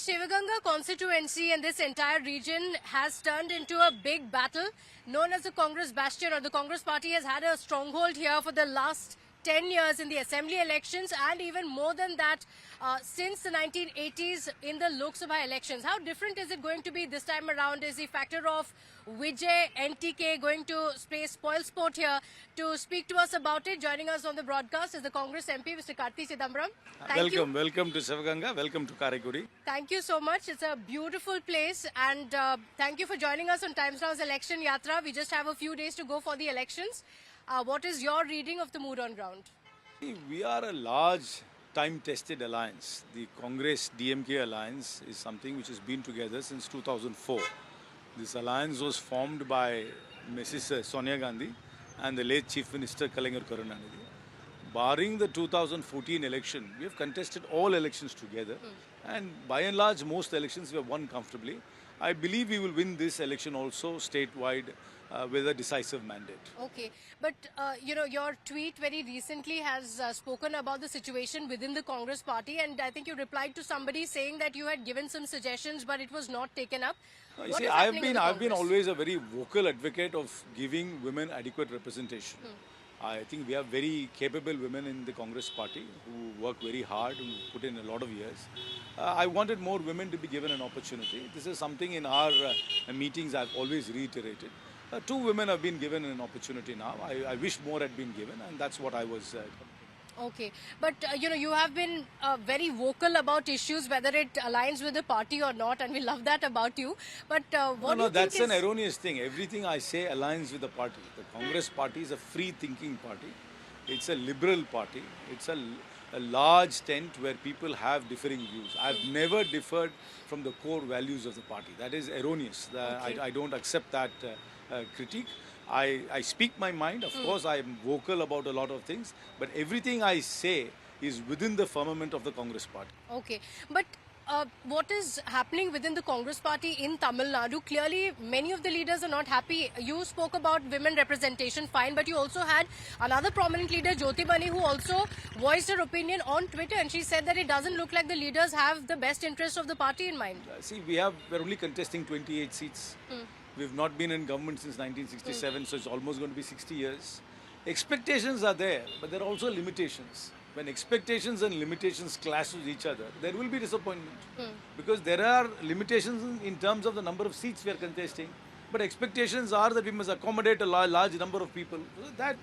Shivaganga constituency and this entire region has turned into a big battle known as the Congress bastion, or the Congress party has had a stronghold here for the last 10 years in the assembly elections, and even more than that since the 1980s in the Lok Sabha elections. How different is it going to be this time around? Is the factor of Vijay NTK going to play spoil sport here? To speak to us about it, joining us on the broadcast is the Congress MP, Mr. Karti Chidambaram. Welcome to Shivaganga, welcome to Karaikuri. Thank you so much. It's a beautiful place, and thank you for joining us on Times Now's election yatra. We just have a few days to go for the elections. What is your reading of the mood on ground? We are a large time-tested alliance. The Congress-DMK alliance is something which has been together since 2004. This alliance was formed by Mrs. Sonia Gandhi and the late Chief Minister Kalaignar Karunanidhi. Barring the 2014 election, we have contested all elections together, and by and large most elections we have won comfortably. I believe we will win this election also statewide with a decisive mandate. Okay, but your tweet very recently has spoken about the situation within the Congress party, and I think you replied to somebody saying that you had given some suggestions but it was not taken up. You see, I've been always a very vocal advocate of giving women adequate representation. I think we have very capable women in the Congress party who work very hard, who put in a lot of years. I wanted more women to be given an opportunity. This is something in our meetings I've always reiterated. 2 women have been given an opportunity now. I wish more had been given, and that's what I was. Okay, but you have been very vocal about issues, whether it aligns with the party or not, and we love that about you. But what do you think that's an erroneous thing. Everything I say aligns with the party. The Congress party is a free-thinking party. It's a liberal party. It's a large tent where people have differing views. I've never differed from the core values of the party. That is erroneous. Okay. I don't accept that critique. I speak my mind. Of course, I am vocal about a lot of things, but everything I say is within the firmament of the Congress party. Okay, but what is happening within the Congress party in Tamil Nadu? Clearly, many of the leaders are not happy. You spoke about women representation, fine, but you also had another prominent leader, Jyoti Bani, who also voiced her opinion on Twitter, and she said that it doesn't look like the leaders have the best interest of the party in mind. See, we're only contesting 28 seats. We've not been in government since 1967, so it's almost going to be 60 years. Expectations are there, but there are also limitations. When expectations and limitations clash with each other, there will be disappointment. Because there are limitations in terms of the number of seats we are contesting, but expectations are that we must accommodate a large number of people. That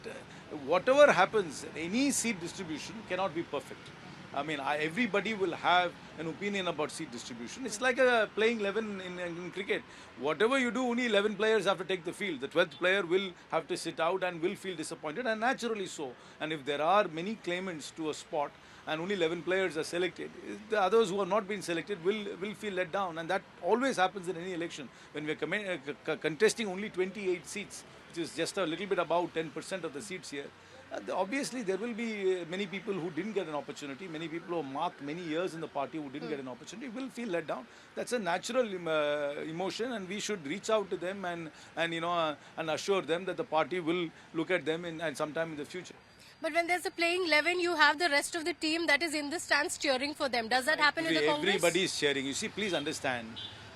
whatever happens, any seat distribution cannot be perfect. I mean, everybody will have an opinion about seat distribution. It's like playing 11 in cricket. Whatever you do, only 11 players have to take the field. The 12th player will have to sit out and will feel disappointed, and naturally so. And if there are many claimants to a spot and only 11 players are selected, the others who have not been selected will feel let down. And that always happens in any election. When we're contesting only 28 seats, which is just a little bit above 10% of the seats here, obviously there will be many people who didn't get an opportunity, many people who marked many years in the party who didn't get an opportunity will feel let down. That's a natural emotion, and we should reach out to them and assure them that the party will look at them and sometime in the future. But when there's a playing 11, you have the rest of the team that is in the stands cheering for them. Does that happen in the Congress? Everybody is cheering. You see, please understand,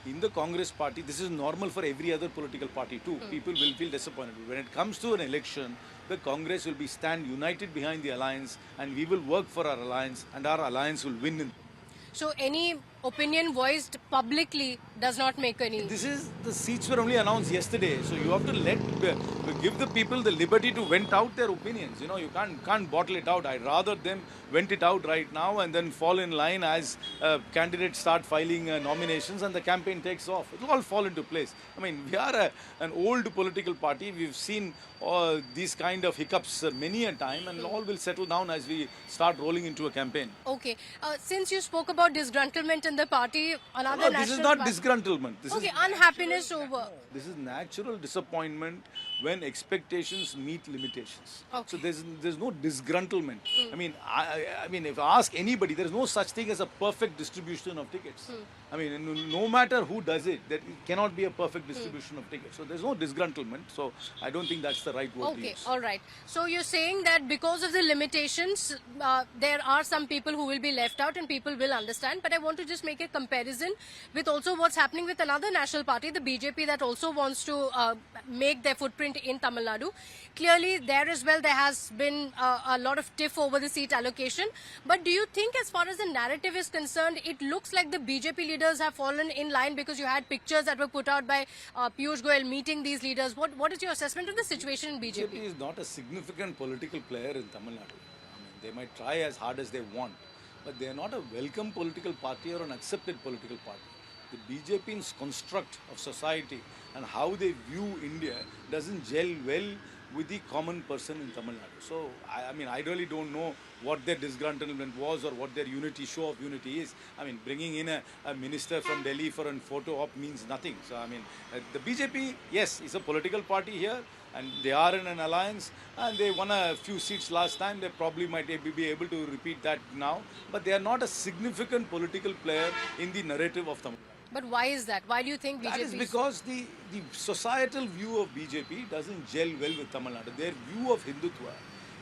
in the Congress party, this is normal for every other political party too. People will feel disappointed. When it comes to an election, the Congress will stand united behind the alliance, and we will work for our alliance, and our alliance will win. So any opinion voiced publicly does not make any... The seats were only announced yesterday, so you have to give the people the liberty to vent out their opinions. You can't bottle it out. I'd rather them vent it out right now and then fall in line as candidates start filing nominations and the campaign takes off. It will all fall into place. I mean, we are an old political party. We've seen these kind of hiccups many a time, and all will settle down as we start rolling into a campaign. Okay. Since you spoke about disgruntlement in the party, this is not disgruntlement. This is unhappiness over. This is natural disappointment when expectations meet limitations. Okay. So there's no disgruntlement. I mean, if I ask anybody, there is no such thing as a perfect distribution of tickets. I mean, no matter who does it, there cannot be a perfect distribution of tickets. So there's no disgruntlement. So I don't think that's the right word to Okay, use. all right. So you're saying that because of the limitations, there are some people who will be left out and people will understand. But I want to just make a comparison with also what's happening with another national party, the BJP, that also wants to make their footprint in Tamil Nadu. Clearly, there as well, there has been a lot of tiff over the seat allocation. But do you think, as far as the narrative is concerned, it looks like the BJP leaders have fallen in line because you had pictures that were put out by Piyush Goyal meeting these leaders? What is your assessment of the situation in BJP? BJP is not a significant political player in Tamil Nadu. I mean, they might try as hard as they want, but they are not a welcome political party or an accepted political party. The BJP's construct of society and how they view India doesn't gel well with the common person in Tamil Nadu. So, I mean, I really don't know what their disgruntlement was or what their show of unity is. I mean, bringing in a minister from Delhi for a photo op means nothing. So, I mean, the BJP, yes, is a political party here, and they are in an alliance, and they won a few seats last time. They probably might be able to repeat that now, but they are not a significant political player in the narrative of Tamil Nadu. But why is that? Why do you think BJP? That is because the societal view of BJP doesn't gel well with Tamil Nadu. Their view of Hindutva,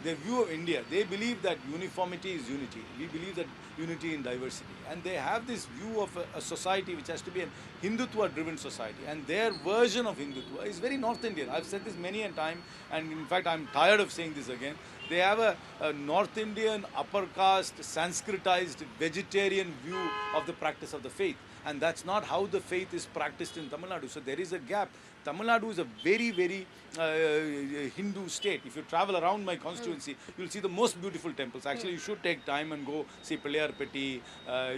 their view of India, they believe that uniformity is unity. We believe that unity in diversity. And they have this view of a society which has to be a Hindutva-driven society. And their version of Hindutva is very North Indian. I've said this many a time, and in fact, I'm tired of saying this again. They have a North Indian, upper caste, Sanskritized, vegetarian view of the practice of the faith. And that's not how the faith is practiced in Tamil Nadu. So there is a gap. Tamil Nadu is a very, very Hindu state. If you travel around my constituency, you'll see the most beautiful temples. Actually, you should take time and go see Pilliyarpeti,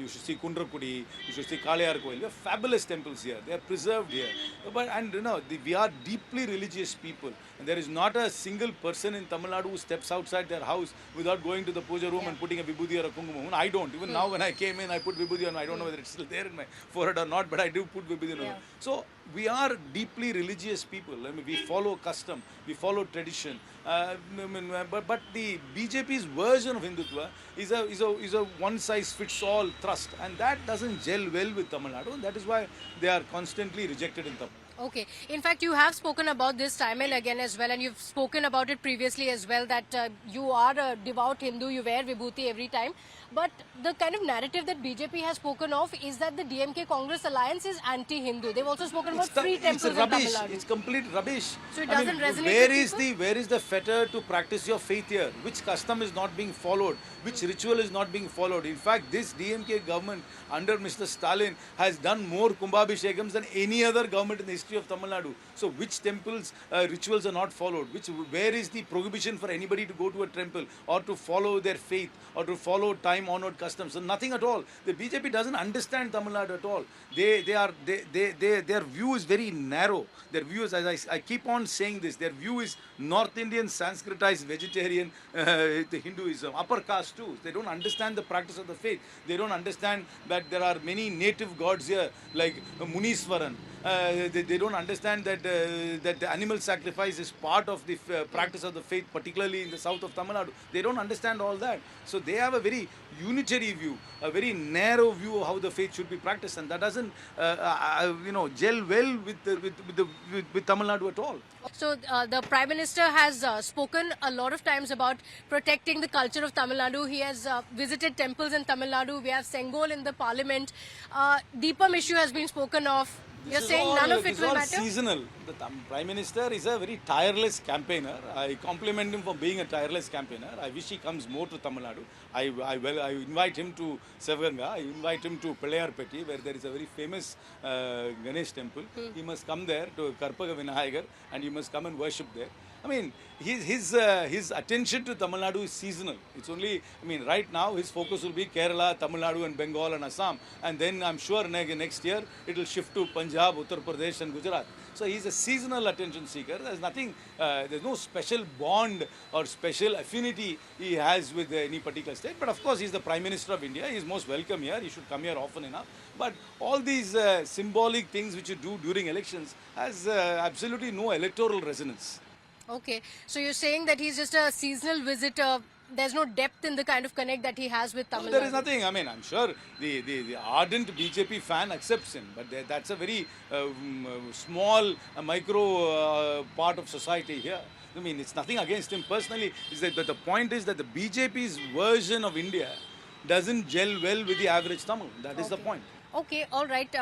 you should see Kundrakudi, you should see Kaliyar Koil. We have fabulous temples here. They are preserved here. And you know, we are deeply religious people. And there is not a single person in Tamil Nadu who steps outside their house without going to the puja room and putting a vibhuti or a kungumam. I don't. Even now when I came in, I put vibhuti on. I don't know whether it's still there in my forehead or not, but I do put vibhuti on. So we are deeply religious people. I mean, we follow custom, we follow tradition. But the BJP's version of Hindutva is a one-size-fits-all thrust, and that doesn't gel well with Tamil Nadu. And that is why they are constantly rejected in Tamil Nadu. Okay. In fact, you have spoken about this time and again as well, and you've spoken about it previously as well, that you are a devout Hindu, you wear vibhuti every time. But the kind of narrative that BJP has spoken of is that the DMK-Congress alliance is anti-Hindu. They've also spoken about free temples in Tamil Nadu. It's complete rubbish. So it doesn't resonate Where is the fetter to practice your faith here? Which custom is not being followed? Which ritual is not being followed? In fact, this DMK government under Mr. Stalin has done more Kumbhabhishekams than any other government in the history of Tamil Nadu. So which temples, rituals are not followed? Where is the prohibition for anybody to go to a temple or to follow their faith or to follow time-honored customs? So nothing at all. The BJP doesn't understand Tamil Nadu at all. Their view is very narrow. Their view is, as I keep on saying this, their view is North Indian, Sanskritized, vegetarian, the Hinduism, upper caste too. They don't understand the practice of the faith. They don't understand that there are many native gods here, like Muniswaran. They don't understand that that the animal sacrifice is part of the practice of the faith, particularly in the south of Tamil Nadu. They don't understand all that. So they have a very unitary view, a very narrow view of how the faith should be practiced, and that doesn't, gel well with Tamil Nadu at all. So the Prime Minister has spoken a lot of times about protecting the culture of Tamil Nadu. He has visited temples in Tamil Nadu. We have Sengol in the parliament. Deepam issue has been spoken of. You're saying none of it will matter? Seasonal. The Prime Minister is a very tireless campaigner. I compliment him for being a tireless campaigner. I wish he comes more to Tamil Nadu. I invite him to Sivaganga. I invite him to Pilliyarpeti, where there is a very famous Ganesh temple. He must come there to Karpaga Vinayagar, and he must come and worship there. I mean, his attention to Tamil Nadu is seasonal. It's only, right now his focus will be Kerala, Tamil Nadu and Bengal and Assam. And then I'm sure next year it will shift to Punjab, Uttar Pradesh and Gujarat. So he's a seasonal attention seeker. There's nothing, there's no special bond or special affinity he has with any particular state. But of course, he's the Prime Minister of India. He's most welcome here. He should come here often enough. But all these symbolic things which you do during elections has absolutely no electoral resonance. Okay, so you're saying that he's just a seasonal visitor. There's no depth in the kind of connect that he has with Tamil There is Nadu. nothing. I mean, I'm sure the ardent BJP fan accepts him, but that's a very small, micro part of society here. I mean, it's nothing against him personally. Is that the point is that the BJP's version of India doesn't gel well with the average Tamil. That is the Okay. point. Okay, all right.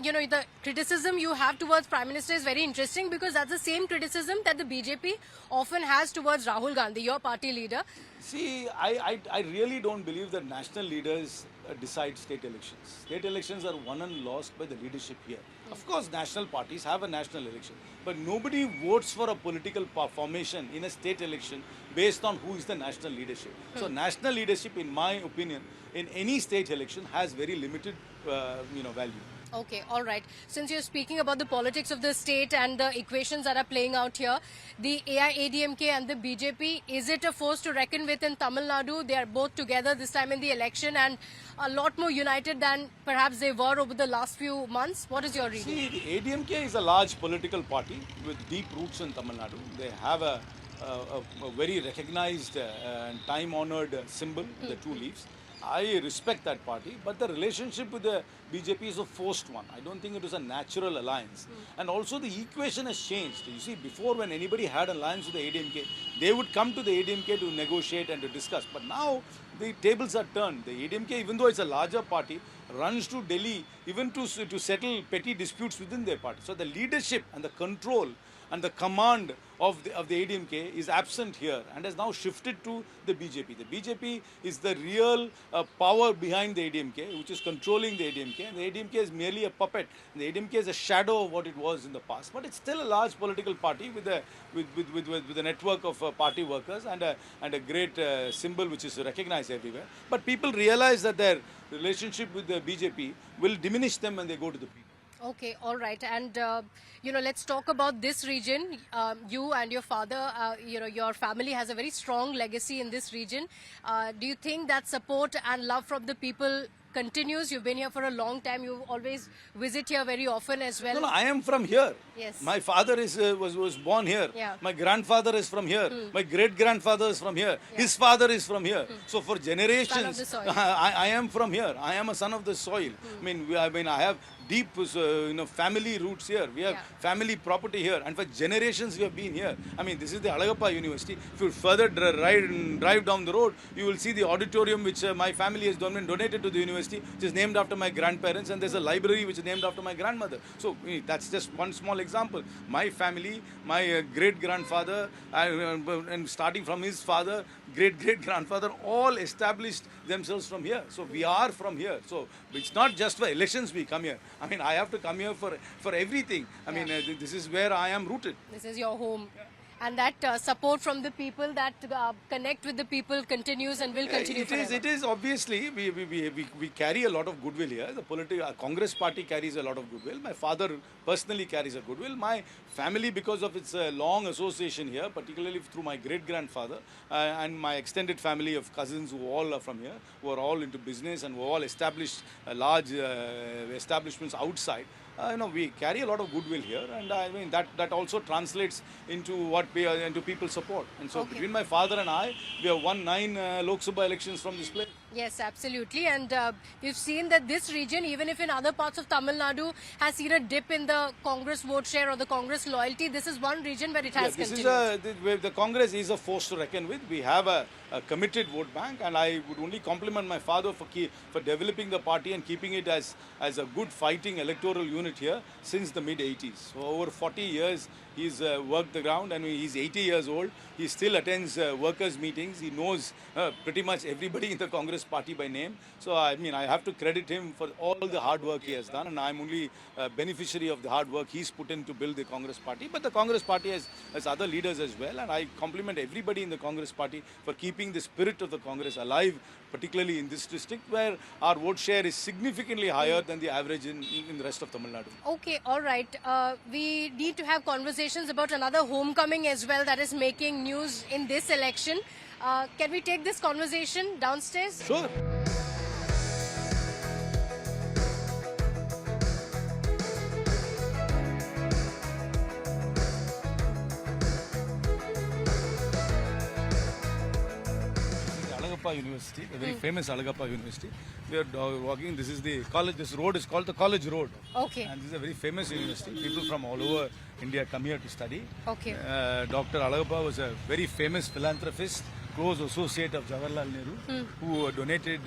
You know, the criticism you have towards Prime Minister is very interesting because that's the same criticism that the BJP often has towards Rahul Gandhi, your party leader. See, I really don't believe that national leaders decide state elections. State elections are won and lost by the leadership here. Of course, national parties have a national election, but nobody votes for a political formation in a state election based on who is the national leadership. So, national leadership, in my opinion, in any state election has very limited, value. Okay, all right. Since you're speaking about the politics of the state and the equations that are playing out here, the AIADMK and the BJP, is it a force to reckon with in Tamil Nadu? They are both together this time in the election and a lot more united than perhaps they were over the last few months. What is your reading? See, the ADMK is a large political party with deep roots in Tamil Nadu. They have a very recognized and time-honored symbol, the two leaves. I respect that party, but the relationship with the BJP is a forced one. I don't think it is a natural alliance. And also the equation has changed. You see, before when anybody had an alliance with the ADMK, they would come to the ADMK to negotiate and to discuss. But now the tables are turned. The ADMK, even though it's a larger party, runs to Delhi even to settle petty disputes within their party. So the leadership and the control and the command of the ADMK is absent here and has now shifted to the BJP. The BJP is the real power behind the ADMK, which is controlling the ADMK. And the ADMK is merely a puppet. The ADMK is a shadow of what it was in the past, but it's still a large political party with a network of party workers and a great symbol which is recognized everywhere. But people realize that their relationship with the BJP will diminish them when they go to the people. Okay, all right. And, let's talk about this region. You and your father, your family has a very strong legacy in this region. Do you think that support and love from the people continues? You've been here for a long time. You always visit here very often as well. No, I am from here. Yes. My father was born here. Yeah. My grandfather is from here. My great grandfather is from here. His father is from here. So for generations, Son of the soil. I am from here. I am a son of the soil. I have deep, family roots here. We have family property here, and for generations we have been here. This is the Alagappa University. If you further drive down the road, you will see the auditorium which my family has donated to the university, which is named after my grandparents, and there's a library which is named after my grandmother. So that's just one small example. My family, my great grandfather, and starting from his father, great grandfather, all established themselves from here. So we are from here. So it's not just for elections we come here. I have to come here for everything. This is where I am rooted. This is your home. And that support from the people, that connect with the people continues and will continue forever. It is obviously, we carry a lot of goodwill here. The Congress party carries a lot of goodwill. My father personally carries a goodwill. My family, because of its long association here, particularly through my great-grandfather and my extended family of cousins who all are from here, who are all into business and who all established large establishments outside. We carry a lot of goodwill here, and that also translates into into people's support. And so between my father and I, we have won 9 Lok Sabha elections from this place. Yes, absolutely. And we've seen that this region, even if in other parts of Tamil Nadu, has seen a dip in the Congress vote share or the Congress loyalty. This is one region where it has continued. The Congress is a force to reckon with. We have a committed vote bank, and I would only compliment my father for developing the party and keeping it as a good fighting electoral unit here since the mid-80s. So over 40 years, he's worked the ground, and he's 80 years old. He still attends workers' meetings. He knows pretty much everybody in the Congress party by name. So, I have to credit him for all the hard work he has done, and I'm only a beneficiary of the hard work he's put in to build the Congress party. But the Congress party has other leaders as well, and I compliment everybody in the Congress party for keeping the spirit of the Congress alive, particularly in this district where our vote share is significantly higher than the average in the rest of Tamil Nadu. Okay, all right. We need to have conversations about another homecoming as well that is making news in this election. Can we take this conversation downstairs? Sure. Alagappa University, a very famous Alagappa University. We are walking. This is the college. This road is called the College Road. Okay. And this is a very famous university. People from all over India come here to study. Okay. Dr. Alagappa was a very famous philanthropist, close associate of Jawaharlal Nehru, who donated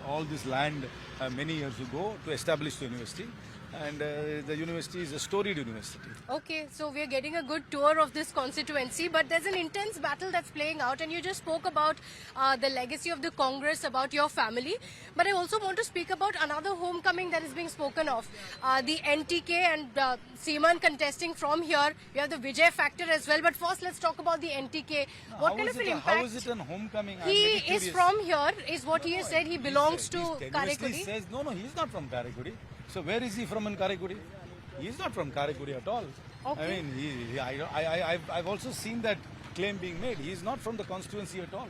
all this land many years ago to establish the university. And the university is a storied university. Okay, so we are getting a good tour of this constituency, but there's an intense battle that's playing out, and you just spoke about the legacy of the Congress, about your family, but I also want to speak about another homecoming that is being spoken of. The NTK and Seeman contesting from here. We have the Vijay factor as well, but first let's talk about the NTK. What kind of an impact? How is it an homecoming? He is from here, is what he has said. He belongs to Karakudi. Karaikudi. No, he's not from Karaikudi. So where is he from in Karaikudi? He's not from Karaikudi at all. Okay. I mean, I've also seen that claim being made. He is not from the constituency at all.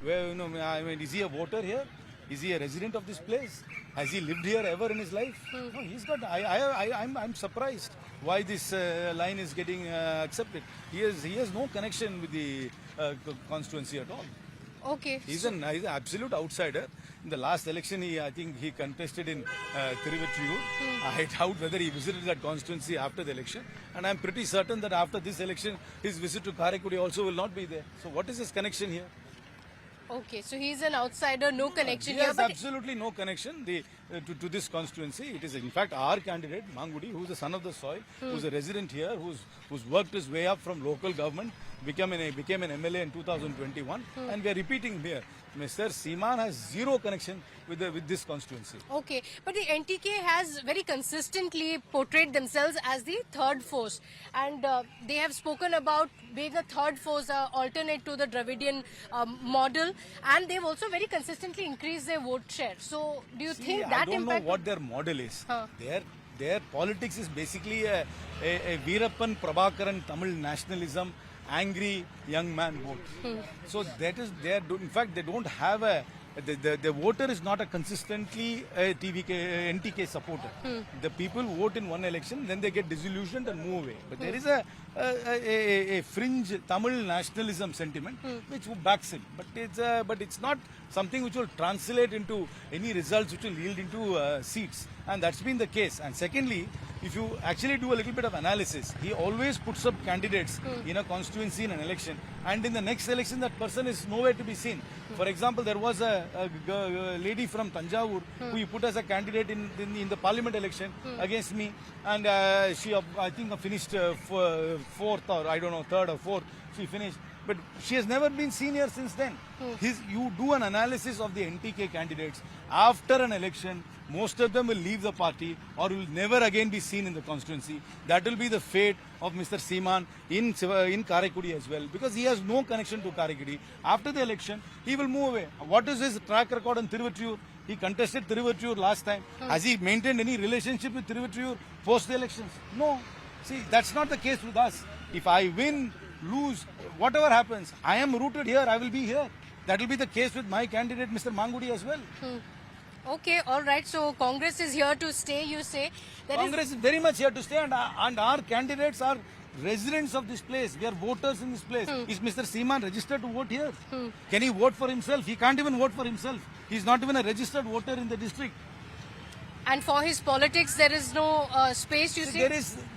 Where, I mean, is he a voter here? Is he a resident of this place? Has he lived here ever in his life? No, he's got. I'm surprised why this line is getting accepted. He has no connection with the constituency at all. Okay. He's an absolute outsider. In the last election, I think he contested in Thiruvattriyur. I doubt whether he visited that constituency after the election. And I'm pretty certain that after this election, his visit to Karaikudi also will not be there. So what is his connection here? Okay, so he's an outsider, no connection He here. has But absolutely no connection to this constituency. It is in fact our candidate, Mangudi, who is the son of the soil, who is a resident here, who's worked his way up from local government, became an MLA in 2021, and we are repeating here. Mr. Seeman has zero connection with this constituency. okay, but the NTK has very consistently portrayed themselves as the third force, and they have spoken about being a third force, alternate to the Dravidian model, and they've also very consistently increased their vote share. So, do you think that I don't impact? know what their model is. Huh. Their politics is basically a Veerappan Prabhakaran Tamil nationalism, angry young man vote. So that is in fact they don't have the voter is not a consistently NTK supporter. The people vote in one election, then they get disillusioned and move away. But there is a fringe Tamil nationalism sentiment which backs him. But it's not something which will translate into any results which will yield into seats. And that's been the case. And secondly, if you actually do a little bit of analysis, he always puts up candidates in a constituency in an election, and in the next election that person is nowhere to be seen. For example, there was a lady from Tanjavur who he put as a candidate in the parliament election against me, and she I think finished fourth, or I don't know, third or fourth. She finished. But she has never been seen here since then. You do an analysis of the NTK candidates after an election, most of them will leave the party or will never again be seen in the constituency. That will be the fate of Mr. Seeman in Karaikudi as well, because he has no connection to Karaikudi. After the election, he will move away. What is his track record in Thiruvattriyur? He contested Thiruvattriyur last time. Has he maintained any relationship with Thiruvattriyur post the elections? No. See, that's not the case with us. If I win, lose, whatever happens, I am rooted here, I will be here. That will be the case with my candidate, Mr. Mangudi, as well. Okay, all right. So Congress is here to stay, you say. Congress is very much here to stay, and our candidates are residents of this place. We are voters in this place. Is Mr. Seeman registered to vote here? Can he vote for himself? He can't even vote for himself. He is not even a registered voter in the district. And for his politics, there is no space, you see?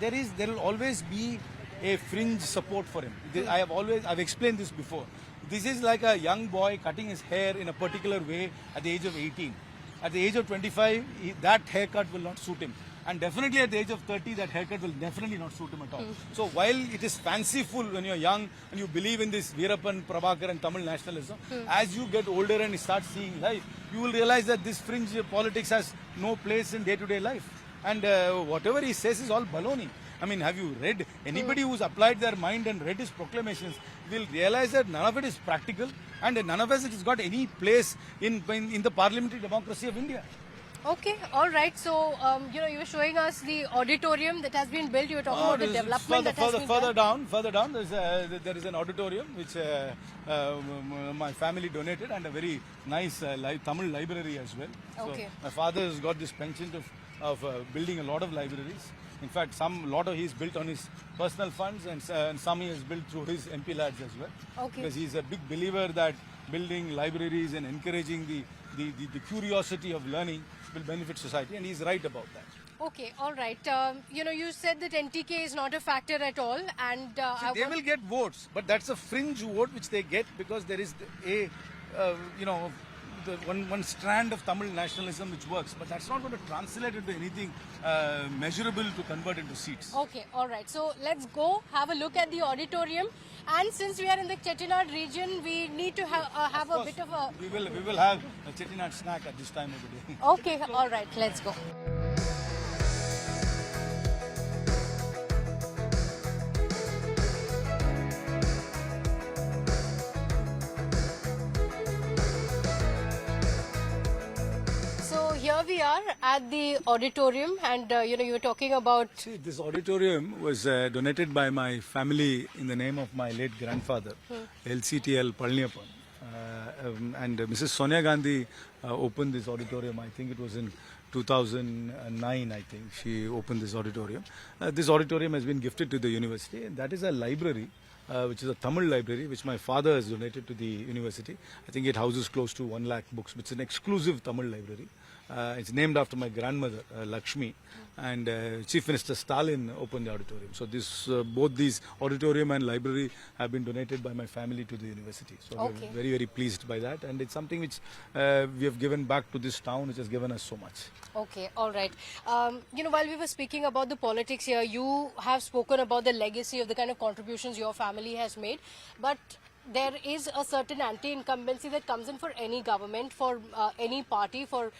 There will always be a fringe support for him. I've explained this before. This is like a young boy cutting his hair in a particular way at the age of 18. At the age of 25, that haircut will not suit him. And definitely at the age of 30, that haircut will definitely not suit him at all. So while it is fanciful when you're young and you believe in this Veerappan Prabhakaran Tamil nationalism, as you get older and start seeing life, you will realize that this fringe politics has no place in day-to-day life. And whatever he says is all baloney. I mean, have you read? Anybody who's applied their mind and read his proclamations will realize that none of it is practical and none of it has got any place in the parliamentary democracy of India. Okay, all right. So, you were showing us the auditorium that has been built. You were talking about the development that has been done. Further down, there is an auditorium which my family donated, and a very nice Tamil library as well. Okay. So my father has got this penchant of building a lot of libraries. In fact, lot of he's built on his personal funds, and some he has built through his MP lads as well. Okay. Because he's a big believer that building libraries and encouraging the curiosity of learning will benefit society, and he's right about that. Okay, all right. You said that NTK is not a factor at all, and They will get votes, but that's a fringe vote which they get because there is the one strand of Tamil nationalism which works, but that's not going to translate into anything measurable to convert into seats. Okay, all right. So let's go have a look at the auditorium. And since we are in the Chettinad region, we need to have a bit of a... We will have a Chettinad snack at this time of the day. Okay, all right. Let's go. Here we are at the auditorium, and you were talking about... See, this auditorium was donated by my family in the name of my late grandfather, LCTL Palniyappan. And Mrs. Sonia Gandhi opened this auditorium. I think it was in 2009, I think she opened this auditorium. This auditorium has been gifted to the university, and that is a library, which is a Tamil library, which my father has donated to the university. I think it houses close to 1 lakh books. It's an exclusive Tamil library. It's named after my grandmother, Lakshmi, and Chief Minister Stalin opened the auditorium. So both these auditorium and library have been donated by my family to the university. So we're very, very pleased by that, and it's something which we have given back to this town, which has given us so much. Okay, all right. While we were speaking about the politics here, you have spoken about the legacy of the kind of contributions your family has made, but there is a certain anti-incumbency that comes in for any government, for any party, for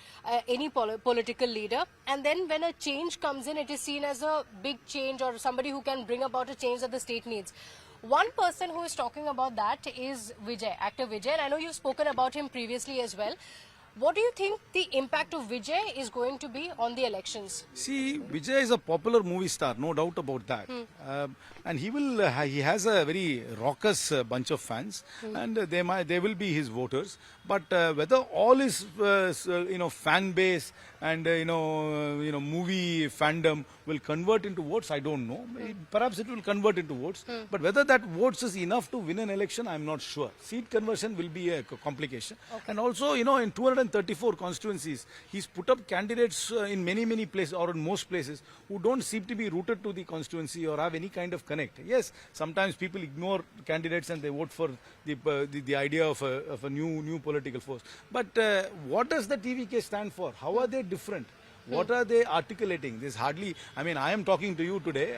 any political leader. And then when a change comes in, it is seen as a big change or somebody who can bring about a change that the state needs. One person who is talking about that is Vijay, actor Vijay. And I know you've spoken about him previously as well. What do you think the impact of Vijay is going to be on the elections? See, Vijay is a popular movie star, no doubt about that. And he has a very raucous bunch of fans, and they will be his voters. But whether all his fan base and movie fandom will convert into votes, I don't know. Perhaps it will convert into votes. But whether that votes is enough to win an election, I'm not sure. Seat conversion will be a complication. Okay. And also, in 234 constituencies, he's put up candidates in many places, or in most places, who don't seem to be rooted to the constituency or have any kind of connect. Yes, sometimes people ignore candidates and they vote for the idea of a new political force. But what does the TVK stand for? How are they different? What are they articulating? There's hardly, I am talking to you today,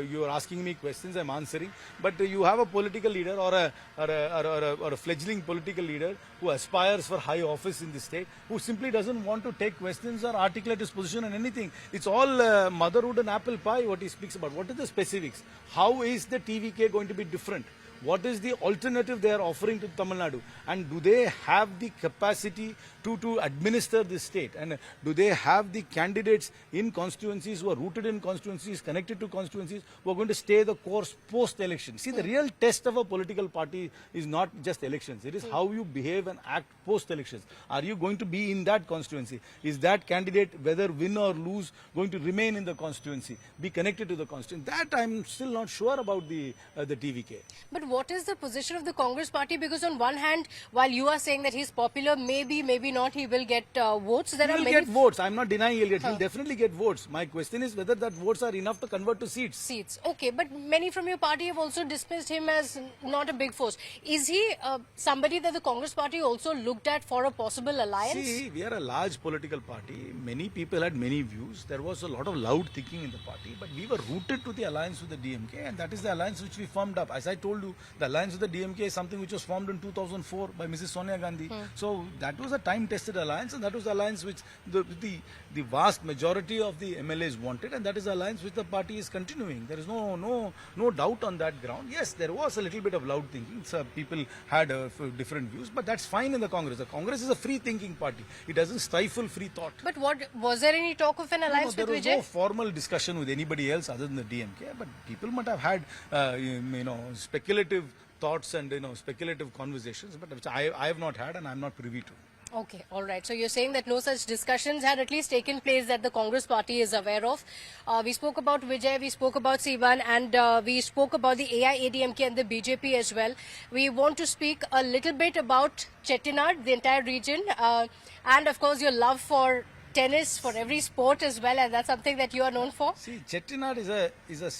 you are asking me questions, I'm answering, but you have a political leader or a fledgling political leader who aspires for high office in the state, who simply doesn't want to take questions or articulate his position on anything. It's all motherhood and apple pie what he speaks about. What are the specifics? How is the TVK going to be different? What is the alternative they are offering to Tamil Nadu? And do they have the capacity to administer this state? And do they have the candidates in constituencies who are rooted in constituencies, connected to constituencies, who are going to stay the course post-election? See, the real test of a political party is not just elections. It is how you behave and act post-elections. Are you going to be in that constituency? Is that candidate, whether win or lose, going to remain in the constituency, be connected to the constituency? That I'm still not sure about the TVK. But what is the position of the Congress party? Because on one hand, while you are saying that he's popular, maybe not, he will get votes. He will get votes. I'm not denying he'll get. He'll definitely get votes. My question is whether that votes are enough to convert to seats. Seats. Okay, but many from your party have also dismissed him as not a big force. Is he somebody that the Congress party also looked at for a possible alliance? See, we are a large political party. Many people had many views. There was a lot of loud thinking in the party, but we were rooted to the alliance with the DMK, and that is the alliance which we formed up. As I told you, the alliance with the DMK is something which was formed in 2004 by Mrs. Sonia Gandhi. So that was a time-tested alliance, and that was the alliance which the vast majority of the MLAs wanted, and that is the alliance which the party is continuing. There is no doubt on that ground. Yes, there was a little bit of loud thinking. So people had different views, but that's fine in the Congress. The Congress is a free-thinking party. It doesn't stifle free thought. But was there any talk of an alliance with Vijay? There was no formal discussion with anybody else other than the DMK, but people might have had speculative thoughts and speculative conversations, but which I have not had and I'm not privy to. Okay, all right. So you're saying that no such discussions had at least taken place that the Congress party is aware of. We spoke about Vijay, we spoke about Sivan, and we spoke about the AIADMK and the BJP as well. We want to speak a little bit about Chettinad, the entire region, and of course your love for tennis, for every sport as well, and that's something that you are known for. See, Chettinad is a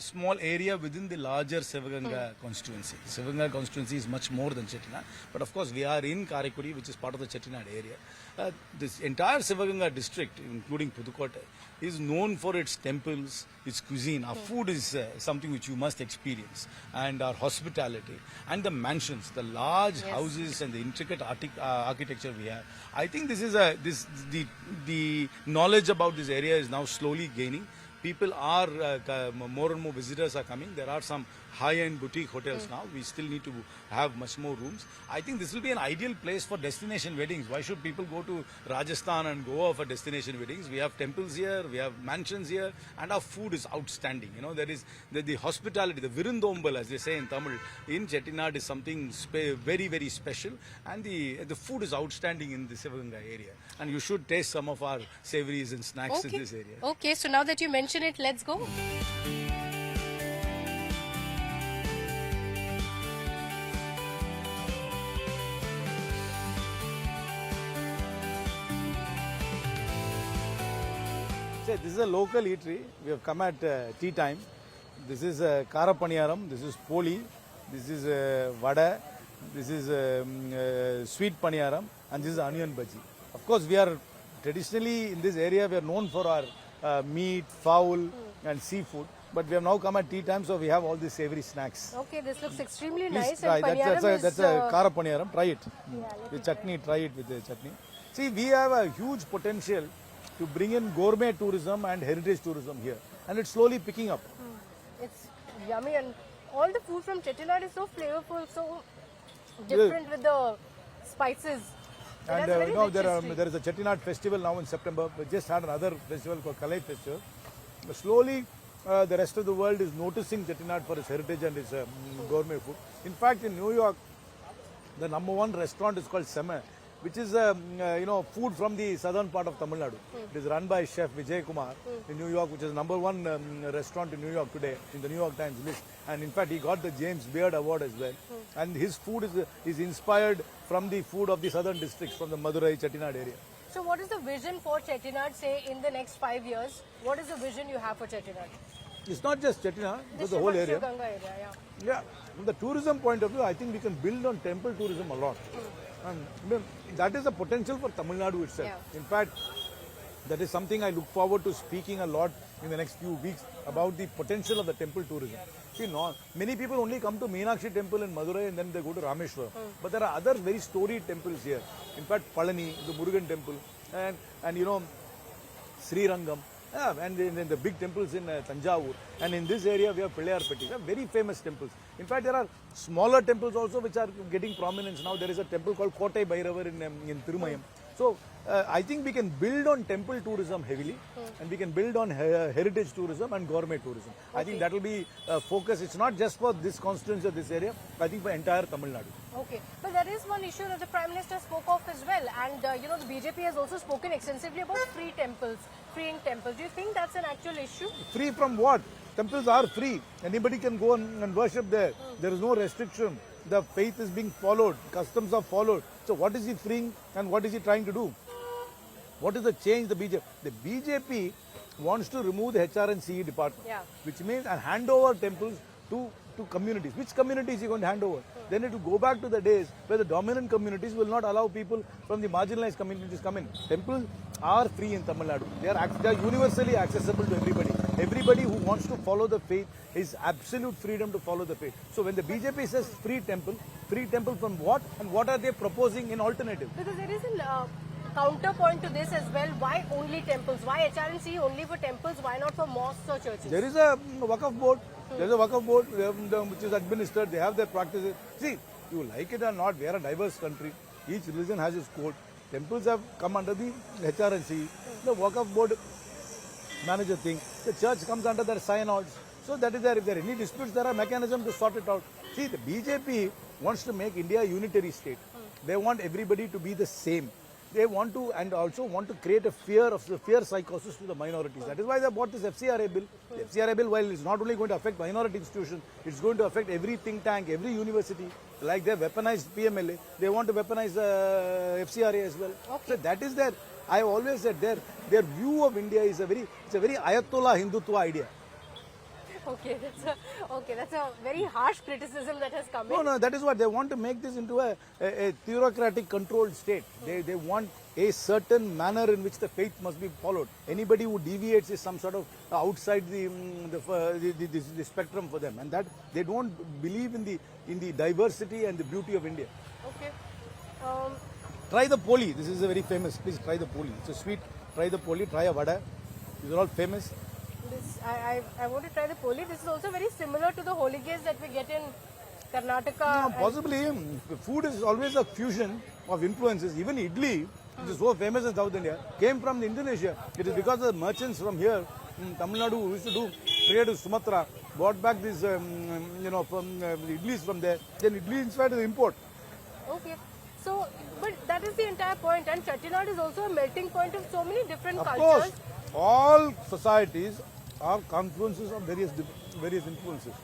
small area within the larger Sivaganga constituency. Sivaganga constituency is much more than Chettinad, but of course we are in Karaikudi, which is part of the Chettinad area. This entire Sivaganga district, including Pudukkottai, is known for its temples, its cuisine. Our food is something which you must experience, and our hospitality, and the mansions, the large houses, and the intricate architecture we have. I think this is the knowledge about this area is now slowly gaining. People are more and more visitors are coming. There are some high-end boutique hotels now. We still need to have much more rooms. I think this will be an ideal place for destination weddings. Why should people go to Rajasthan and Goa for destination weddings? We have temples here, we have mansions here, and our food is outstanding. You know, there is the hospitality, the virindombal, as they say in Tamil, in Chettinad is something very, very special, and the food is outstanding in the Sivaganga area. And you should taste some of our savories and snacks in this area. Okay, so now that you mention it, let's go. This is a local eatery. We have come at tea time. This is Kara Paniyaram, this is Poli, this is Vada, this is sweet Paniyaram, and this is onion bhaji. Of course, we are traditionally in this area, we are known for our meat, fowl, and seafood. But we have now come at tea time, so we have all these savory snacks. Okay, this looks extremely Please nice. try. And That's a Kara Paniyaram. Try it. Yeah, The chutney, try it with the chutney. See, we have a huge potential to bring in gourmet tourism and heritage tourism here. And it's slowly picking up. It's yummy, and all the food from Chettinad is so flavorful, so different with the spices. It has And a very now rich history. there is a Chettinad festival now in September. We just had another festival called Kalai Festival. But slowly, the rest of the world is noticing Chettinad for its heritage and its gourmet food. In fact, in New York, the #1 restaurant is called Sema, which is food from the southern part of Tamil Nadu. It is run by chef Vijay Kumar in New York, which is #1 restaurant in New York today in the New York Times list. And in fact, he got the James Beard Award as well. And his food is inspired from the food of the southern districts, from the Madurai, Chettinad area. So what is the vision for Chettinad, say, in the next 5 years? What is the vision you have for Chettinad? It's not just Chettinad, but This the whole area. Shivganga area, yeah. Yeah, from the tourism point of view, I think we can build on temple tourism a lot. And that is the potential for Tamil Nadu itself. Yeah. In fact, that is something I look forward to speaking a lot in the next few weeks about the potential of the temple tourism. See, many people only come to Meenakshi temple in Madurai and then they go to Rameshwaram. But there are other very storied temples here. In fact, Palani, the Murugan temple, and Sri Rangam. Yeah, and then the big temples in Tanjavur. And in this area, we have Pillayarpatti. They are very famous temples. In fact, there are smaller temples also which are getting prominence now. There is a temple called Kottai Bhairavar in Thirumayam. So, I think we can build on temple tourism heavily, and we can build on heritage tourism and gourmet tourism. I think that will be focus. It's not just for this constituency or this area. I think for entire Tamil Nadu. Okay, but there is one issue that the Prime Minister spoke of as well, and the BJP has also spoken extensively about freeing temples. Do you think that's an actual issue? Free from what? Temples are free. Anybody can go and worship there. There is no restriction. The faith is being followed. Customs are followed. So what is he freeing and what is he trying to do? What is the change the BJP? The BJP wants to remove the HR and CE department, which means and hand over temples to communities. Which communities is he going to hand over? Then it will go back to the days where the dominant communities will not allow people from the marginalized communities to come in. Temples are free in Tamil Nadu. They are universally accessible to everybody. Everybody who wants to follow the faith is absolute freedom to follow the faith. So when the BJP says free temple from what? And what are they proposing in alternative? Because there is a counterpoint to this as well. Why only temples? Why HRNC only for temples? Why not for mosques or churches? There is a Waqf board. There is a Waqf board which is administered. They have their practices. See, you like it or not, we are a diverse country. Each religion has its code. Temples have come under the HRNC. The Waqf board manager thing. The church comes under their synods. So that is there. If there are any disputes, there are mechanisms to sort it out. See, the BJP wants to make India a unitary state. They want everybody to be the same. they want to, and also want to create a fear psychosis to the minorities. That is why they bought this FCRA bill. The FCRA bill, while it's not only going to affect minority institutions, it's going to affect every think tank, every university. Like they weaponized PMLA, they want to weaponize FCRA as well. So that is their, I have always said their view of India is a very Ayatollah Hindutva idea. Okay, that's a very harsh criticism that has come in. No, that is what they want to make this into a theocratic controlled state. They want a certain manner in which the faith must be followed. Anybody who deviates is some sort of outside the spectrum for them, and that they don't believe in the diversity and the beauty of India. Okay. Try the poli. This is a very famous. Please try the poli. It's a sweet. Try the poli. Try a vada. These are all famous. I want to try the poli. This is also very similar to the holidays that we get in Karnataka. No, possibly. Food is always a fusion of influences. Even idli, which is so famous in South India, came from Indonesia. It is because the merchants from here, Tamil Nadu, who used to do trade to Sumatra, brought back these, from idlis from there. Then idli inspired the import. Okay. So, but that is the entire point. And Chettinad is also a melting point of so many different cultures. Of course, all societies are confluences of various influences.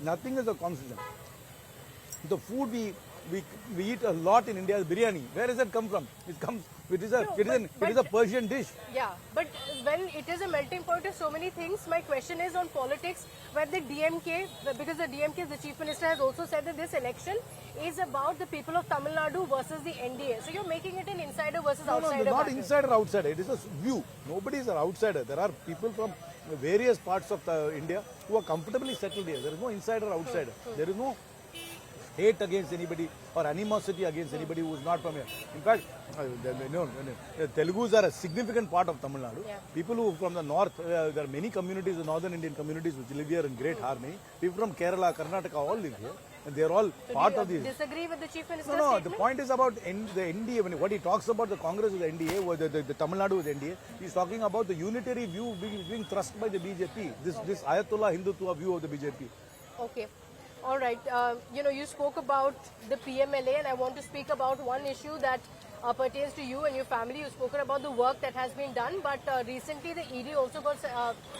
Nothing is a constant. The food we eat a lot in India is biryani. Where does that come from? It is a Persian dish. Yeah, but when it is a melting point of so many things, my question is on politics, where the DMK, because the DMK, the Chief Minister, has also said that this election is about the people of Tamil Nadu versus the NDA. So you're making it an insider versus outsider. No, not battle. insider, outsider. It is a view. Nobody is an outsider. There are people from various parts of India who are comfortably settled here. There is no insider, outsider. There is no hate against anybody or animosity against anybody who is not from here. In fact, Telugus are a significant part of Tamil Nadu. Yeah. People who from the north, there are many communities, the northern Indian communities which live here in great harmony. People from Kerala, Karnataka all live here. And they are all So part do you of these. disagree with the Chief Minister's No, statement? the point is about the NDA. What he talks about the Congress with the NDA, or the Tamil Nadu with the NDA, he's talking about the unitary view being thrust by the BJP. This Ayatollah Hindutva view of the BJP. Okay. All right. You spoke about the PMLA, and I want to speak about one issue that pertains to you and your family. You've spoken about the work that has been done, but recently the ED also got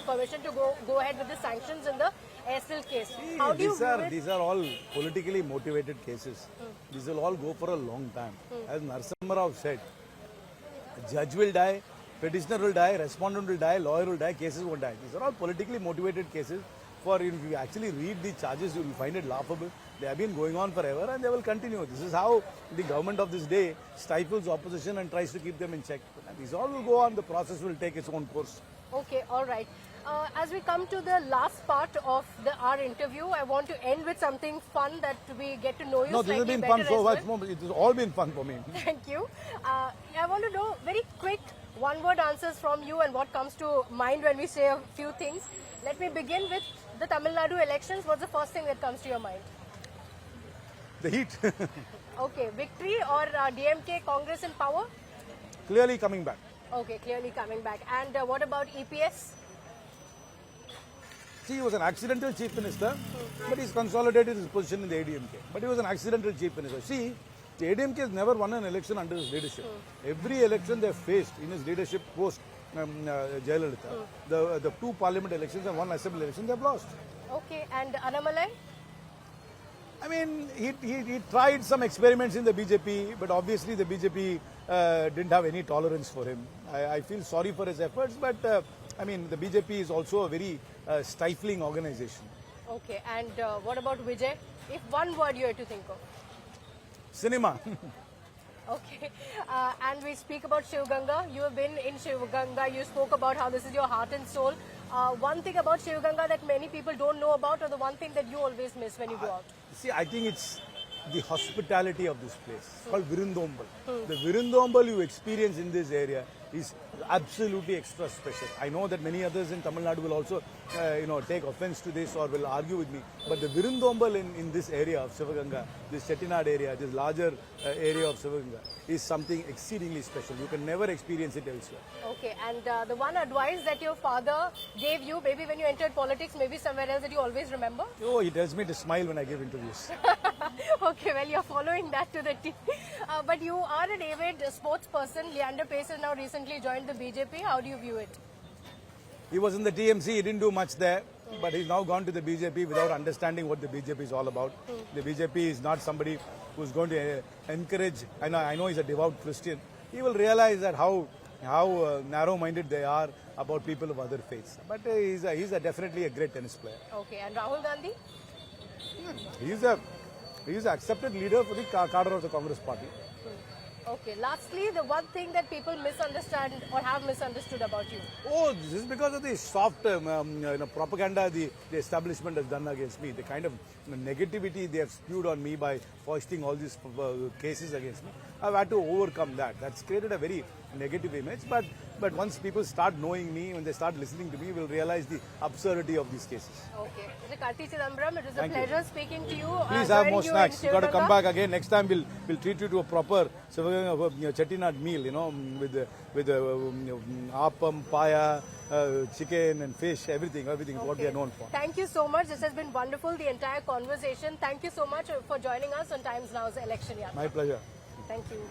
permission to go ahead with the sanctions in the Aircel case. How do you view it? These are all politically motivated cases. These will all go for a long time. As Narasimha Rao said, a judge will die, petitioner will die, respondent will die, lawyer will die, cases won't die. These are all politically motivated cases. If you actually read the charges, you will find it laughable. They have been going on forever and they will continue. This is how the government of this day stifles opposition and tries to keep them in check. And these all will go on. The process will take its own course. Okay, all right. As we come to the last part of our interview, I want to end with something fun that we get to know you No, this has slightly been better fun so as much. well. It has all been fun for me. Thank you. I want to know very quick one-word answers from you and what comes to mind when we say a few things. Let me begin with the Tamil Nadu elections. What's the first thing that comes to your mind? The heat. Okay, victory or DMK Congress in power? Clearly coming back. Okay, clearly coming back. And what about EPS? See, he was an accidental chief minister, but he's consolidated his position in the ADMK. But he was an accidental chief minister. See, the ADMK has never won an election under his leadership. Every election they faced in his leadership post Jayalalitha, the two parliament elections and one assembly election, they've lost. Okay, and Annamalai? I mean, he tried some experiments in the BJP, but obviously the BJP didn't have any tolerance for him. I feel sorry for his efforts, but I mean, the BJP is also a very stifling organization. Okay, and what about Vijay? If one word you had to think of. Cinema. Okay, and we speak about Shiv Ganga. You have been in Shiv Ganga. You spoke about how this is your heart and soul. One thing about Shiv Ganga that many people don't know about, or the one thing that you always miss when you go out? See, I think it's the hospitality of this place. It's called Virundombal. The Virundombal you experience in this area is absolutely extra special. I know that many others in Tamil Nadu will also, take offense to this or will argue with me. But the Virundombal in this area of Sivaganga, this Chettinad area, this larger area of Sivaganga, is something exceedingly special. You can never experience it elsewhere. Okay, and the one advice that your father gave you, maybe when you entered politics, maybe somewhere else that you always remember? Oh, he tells me to smile when I give interviews. Okay, well, you're following that to the T. But you are an avid sports person. Leander Pace has now recently joined the BJP. How do you view it? He was in the TMC, he didn't do much there, but he's now gone to the BJP without understanding what the BJP is all about. The BJP is not somebody who's going to encourage, I know he's a devout Christian. He will realize that how narrow-minded they are about people of other faiths. But he's definitely a great tennis player. Okay, and Rahul Gandhi? He's an accepted leader for the cadre of the Congress party. Okay, lastly, the one thing that people misunderstand or have misunderstood about you. Oh, this is because of the soft propaganda the establishment has done against me. The kind of negativity they have spewed on me by foisting all these cases against me. I've had to overcome that. That's created a very negative image. But once people start knowing me, when they start listening to me, will realize the absurdity of these cases. Okay. Mr. Karthi Chidambaram, it was a Thank you. pleasure speaking to you. Please have joining more you snacks. in You got to come Shivaganga. back again. Next time we'll treat you to a proper chettinad meal, with appam, paya, chicken and fish, everything is what we are known for. Thank you so much. This has been wonderful, the entire conversation. Thank you so much for joining us on Times Now's election. My pleasure. Thank you.